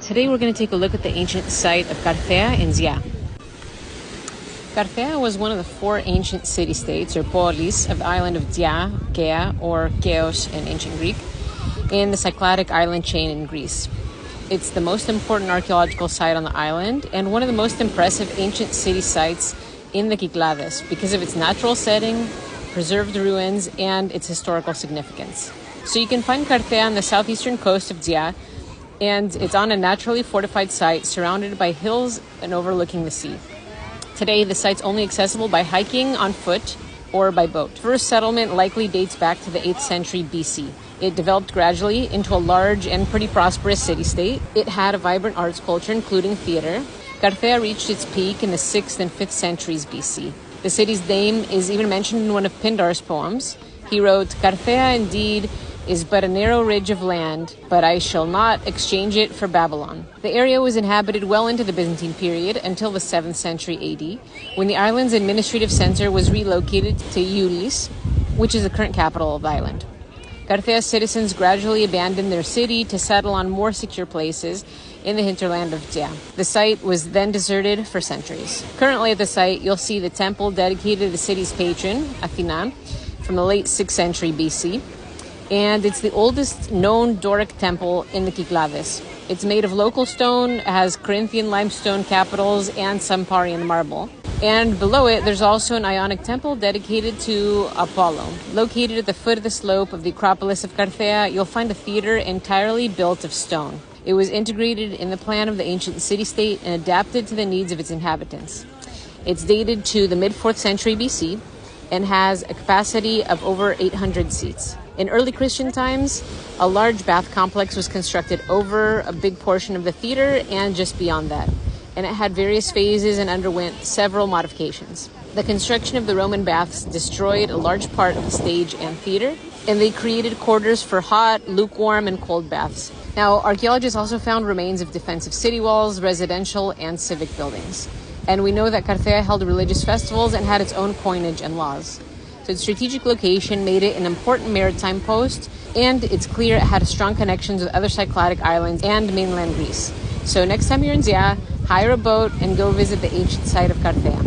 Today we're going to take a look at the ancient site of Karthaia in Zia. Karthaia was one of the 4 ancient city-states, or polis, of the island of Dia, Kea, or Chaos in ancient Greek, in the Cycladic island chain in Greece. It's the most important archaeological site on the island and one of the most impressive ancient city sites in the Cyclades because of its natural setting, preserved ruins, and its historical significance. So you can find Karthaia on the southeastern coast of Dia, and it's on a naturally fortified site surrounded by hills and overlooking the sea. Today, the site's only accessible by hiking on foot or by boat. First settlement likely dates back to the 8th century BC. It developed gradually into a large and pretty prosperous city-state. It had a vibrant arts culture, including theater. Karthaia reached its peak in the 6th and 5th centuries BC. The city's name is even mentioned in one of Pindar's poems. He wrote, "Karthaia indeed is but a narrow ridge of land, but I shall not exchange it for Babylon." The area was inhabited well into the Byzantine period until the 7th century AD, when the island's administrative center was relocated to Iulis, which is the current capital of the island. Karthaia's citizens gradually abandoned their city to settle on more secure places in the hinterland of Dia. The site was then deserted for centuries. Currently at the site, you'll see the temple dedicated to the city's patron, Athena, from the late 6th century BC. And it's the oldest known Doric temple in the Cyclades. It's made of local stone, has Corinthian limestone capitals, and some Parian marble. And below it, there's also an Ionic temple dedicated to Apollo. Located at the foot of the slope of the Acropolis of Karthaia, you'll find a theater entirely built of stone. It was integrated in the plan of the ancient city-state and adapted to the needs of its inhabitants. It's dated to the mid-4th century BC and has a capacity of over 800 seats. In early Christian times, a large bath complex was constructed over a big portion of the theater and just beyond that, and it had various phases and underwent several modifications. The construction of the Roman baths destroyed a large part of the stage and theater, and they created quarters for hot, lukewarm, and cold baths. Now, archaeologists also found remains of defensive city walls, residential, and civic buildings. And we know that Karthaia held religious festivals and had its own coinage and laws. So its strategic location made it an important maritime post, and it's clear it had strong connections with other Cycladic islands and mainland Greece. So next time you're in Zia, hire a boat and go visit the ancient site of Karthaia.